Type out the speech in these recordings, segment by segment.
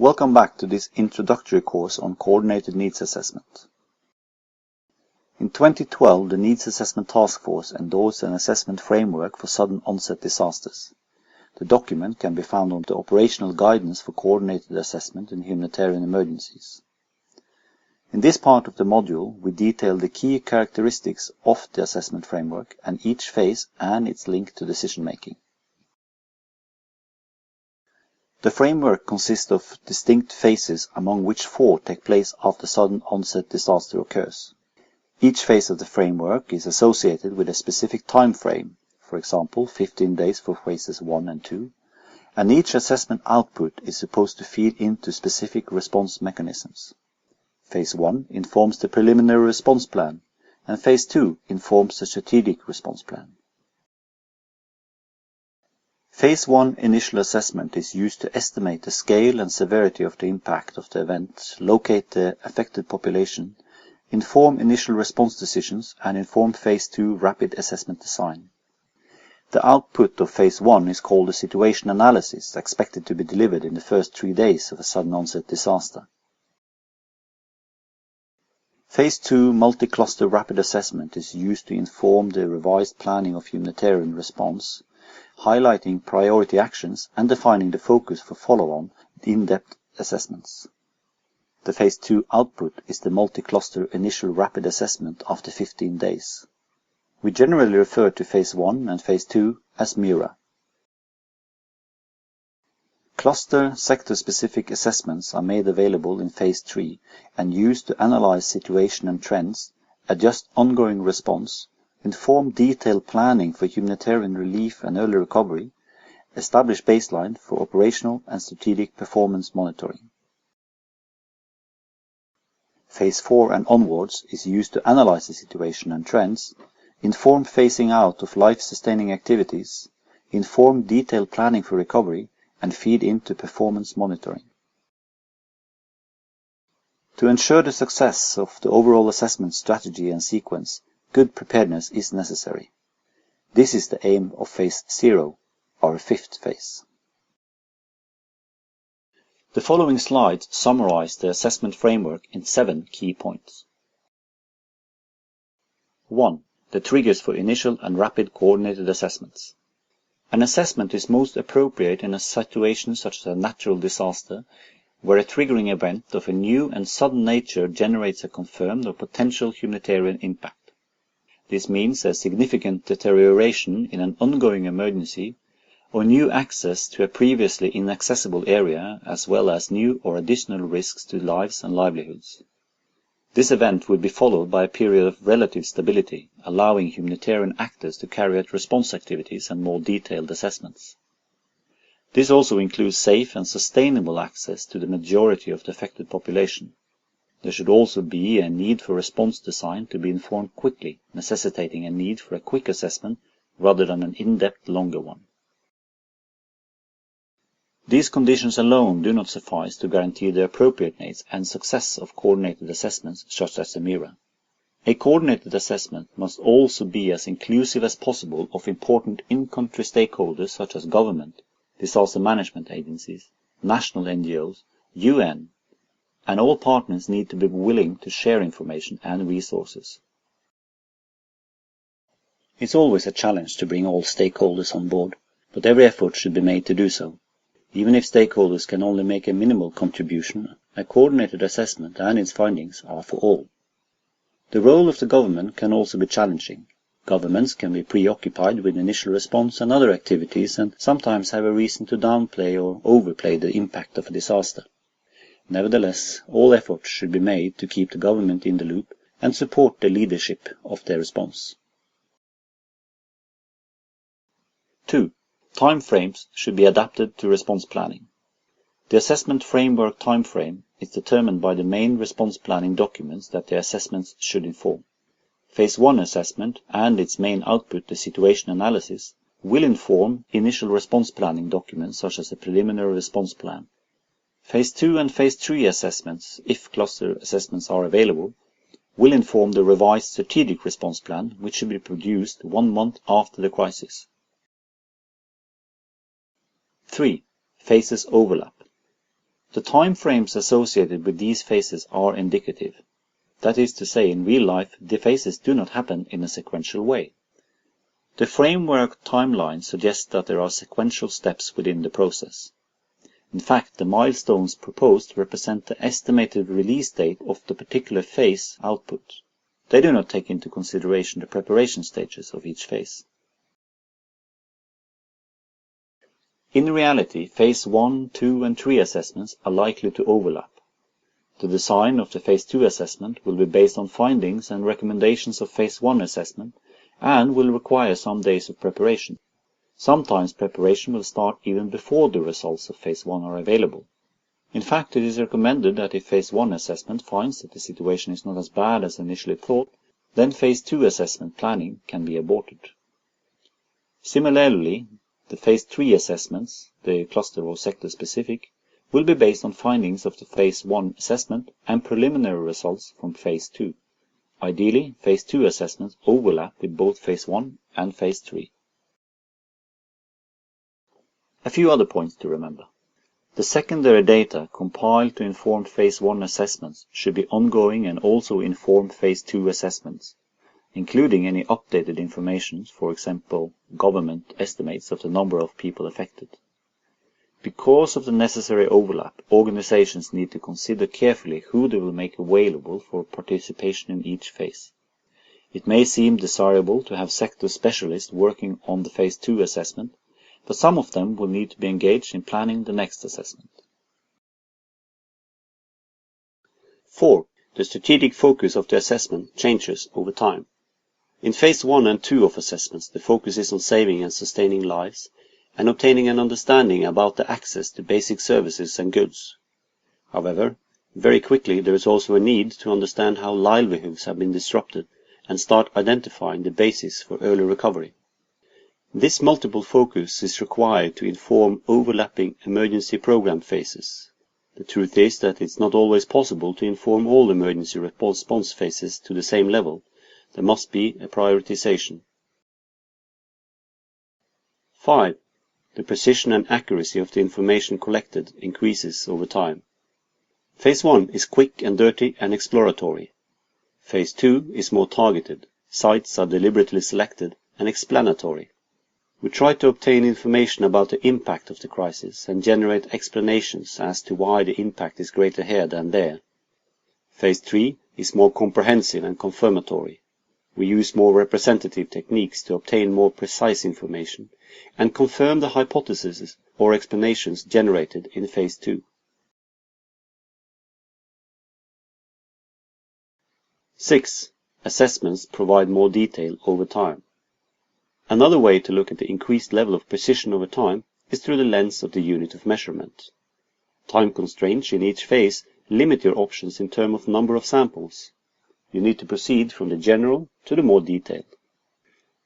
Welcome back to this introductory course on Coordinated Needs Assessment. In 2012, the Needs Assessment Task Force endorsed an assessment framework for sudden onset disasters. The document can be found on the Operational Guidance for Coordinated Assessment in Humanitarian Emergencies. In this part of the module, we detail the key characteristics of the assessment framework and each phase and its link to decision-making. The framework consists of distinct phases, among which 4 take place after sudden onset disaster occurs. Each phase of the framework is associated with a specific time frame, for example 15 days for phases 1 and 2, and each assessment output is supposed to feed into specific response mechanisms. Phase 1 informs the preliminary response plan, and Phase 2 informs the strategic response plan. Phase 1 initial assessment is used to estimate the scale and severity of the impact of the event, locate the affected population, inform initial response decisions, and inform Phase 2 rapid assessment design. The output of Phase 1 is called a situation analysis, expected to be delivered in the first 3 days of a sudden onset disaster. Phase 2 multi-cluster rapid assessment is used to inform the revised planning of humanitarian response, highlighting priority actions and defining the focus for follow-on in-depth assessments. The Phase 2 output is the multi-cluster initial rapid assessment after 15 days. We generally refer to Phase 1 and Phase 2 as MIRA. Cluster sector-specific assessments are made available in Phase 3 and used to analyze situation and trends, adjust ongoing response, inform detailed planning for humanitarian relief and early recovery, establish baseline for operational and strategic performance monitoring. Phase 4 and onwards is used to analyze the situation and trends, inform phasing out of life-sustaining activities, inform detailed planning for recovery, and feed into performance monitoring. To ensure the success of the overall assessment strategy and sequence, good preparedness is necessary. This is the aim of Phase 0, our 5th phase. The following slides summarize the assessment framework in 7 key points. 1. The triggers for initial and rapid coordinated assessments. An assessment is most appropriate in a situation such as a natural disaster, where a triggering event of a new and sudden nature generates a confirmed or potential humanitarian impact. This means a significant deterioration in an ongoing emergency, or new access to a previously inaccessible area, as well as new or additional risks to lives and livelihoods. This event would be followed by a period of relative stability, allowing humanitarian actors to carry out response activities and more detailed assessments. This also includes safe and sustainable access to the majority of the affected population. There should also be a need for response design to be informed quickly, necessitating a need for a quick assessment rather than an in-depth longer one. These conditions alone do not suffice to guarantee the appropriateness and success of coordinated assessments such as the MIRA. A coordinated assessment must also be as inclusive as possible of important in-country stakeholders such as government, disaster management agencies, national NGOs, UN, and all partners need to be willing to share information and resources. It's always a challenge to bring all stakeholders on board, but every effort should be made to do so. Even if stakeholders can only make a minimal contribution, a coordinated assessment and its findings are for all. The role of the government can also be challenging. Governments can be preoccupied with initial response and other activities and sometimes have a reason to downplay or overplay the impact of a disaster. Nevertheless, all efforts should be made to keep the government in the loop and support the leadership of their response. 2. Timeframes should be adapted to response planning. The assessment framework timeframe is determined by the main response planning documents that the assessments should inform. Phase 1 assessment and its main output, the situation analysis, will inform initial response planning documents such as the preliminary response plan. Phase 2 and Phase 3 assessments, if cluster assessments are available, will inform the revised strategic response plan, which should be produced 1 month after the crisis. 3. Phases overlap. The time frames associated with these phases are indicative. That is to say, in real life, the phases do not happen in a sequential way. The framework timeline suggests that there are sequential steps within the process. In fact, the milestones proposed represent the estimated release date of the particular phase output. They do not take into consideration the preparation stages of each phase. In reality, Phase 1, 2, and 3 assessments are likely to overlap. The design of the Phase 2 assessment will be based on findings and recommendations of Phase 1 assessment and will require some days of preparation. Sometimes preparation will start even before the results of Phase 1 are available. In fact, it is recommended that if Phase 1 assessment finds that the situation is not as bad as initially thought, then Phase 2 assessment planning can be aborted. Similarly, the Phase 3 assessments, the cluster or sector specific, will be based on findings of the Phase 1 assessment and preliminary results from Phase 2. Ideally, Phase 2 assessments overlap with both Phase 1 and Phase 3. A few other points to remember. The secondary data compiled to inform Phase 1 assessments should be ongoing and also inform Phase 2 assessments, including any updated information, for example, government estimates of the number of people affected. Because of the necessary overlap, organizations need to consider carefully who they will make available for participation in each phase. It may seem desirable to have sector specialists working on the Phase 2 assessment, but some of them will need to be engaged in planning the next assessment. 4. The strategic focus of the assessment changes over time. In Phase 1 and 2 of assessments, the focus is on saving and sustaining lives and obtaining an understanding about the access to basic services and goods. However, very quickly there is also a need to understand how livelihoods have been disrupted and start identifying the basis for early recovery. This multiple focus is required to inform overlapping emergency program phases. The truth is that it's not always possible to inform all emergency response phases to the same level. There must be a prioritization. 5. The precision and accuracy of the information collected increases over time. Phase 1 is quick and dirty and exploratory. Phase 2 is more targeted. Sites are deliberately selected and explanatory. We try to obtain information about the impact of the crisis and generate explanations as to why the impact is greater here than there. Phase 3 is more comprehensive and confirmatory. We use more representative techniques to obtain more precise information and confirm the hypotheses or explanations generated in Phase 2. 6. Assessments provide more detail over time. Another way to look at the increased level of precision over time is through the lens of the unit of measurement. Time constraints in each phase limit your options in terms of number of samples. You need to proceed from the general to the more detailed.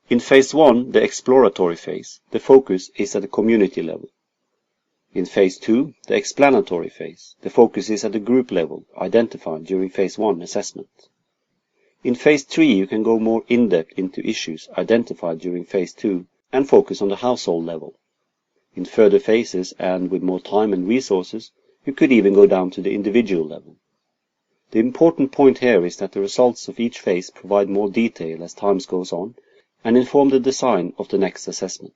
In Phase 1, the exploratory phase, the focus is at the community level. In Phase 2, the explanatory phase, the focus is at the group level, identified during Phase 1 assessment. In Phase 3, you can go more in-depth into issues identified during Phase 2 and focus on the household level. In further phases and with more time and resources, you could even go down to the individual level. The important point here is that the results of each phase provide more detail as time goes on and inform the design of the next assessment.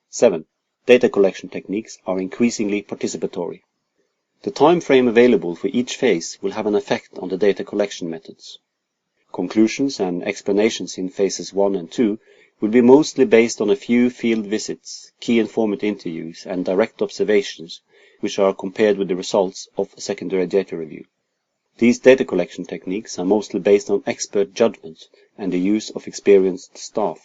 7. Data collection techniques are increasingly participatory. The time frame available for each phase will have an effect on the data collection methods. Conclusions and explanations in Phases 1 and 2 will be mostly based on a few field visits, key informant interviews, and direct observations, which are compared with the results of a secondary data review. These data collection techniques are mostly based on expert judgment and the use of experienced staff.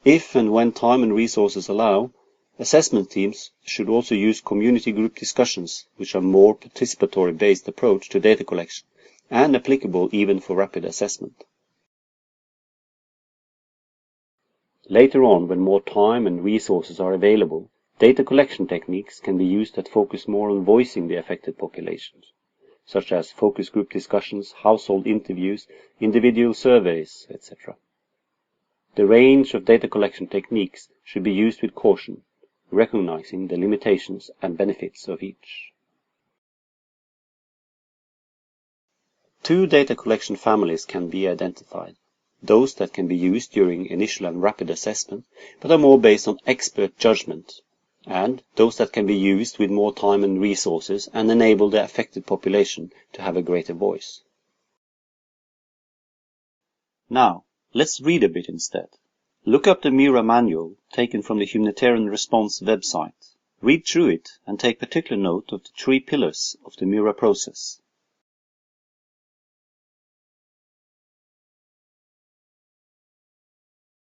If and when time and resources allow, assessment teams should also use community group discussions, which are more participatory-based approach to data collection and applicable even for rapid assessment. Later on, when more time and resources are available, data collection techniques can be used that focus more on voicing the affected populations, such as focus group discussions, household interviews, individual surveys, etc. The range of data collection techniques should be used with caution. recognizing the limitations and benefits of each. Two data collection families can be identified. Those that can be used during initial and rapid assessment, but are more based on expert judgment, and those that can be used with more time and resources and enable the affected population to have a greater voice. Now, let's read a bit instead. Look up the MIRA manual taken from the Humanitarian Response website. Read through it and take particular note of the 3 pillars of the MIRA process.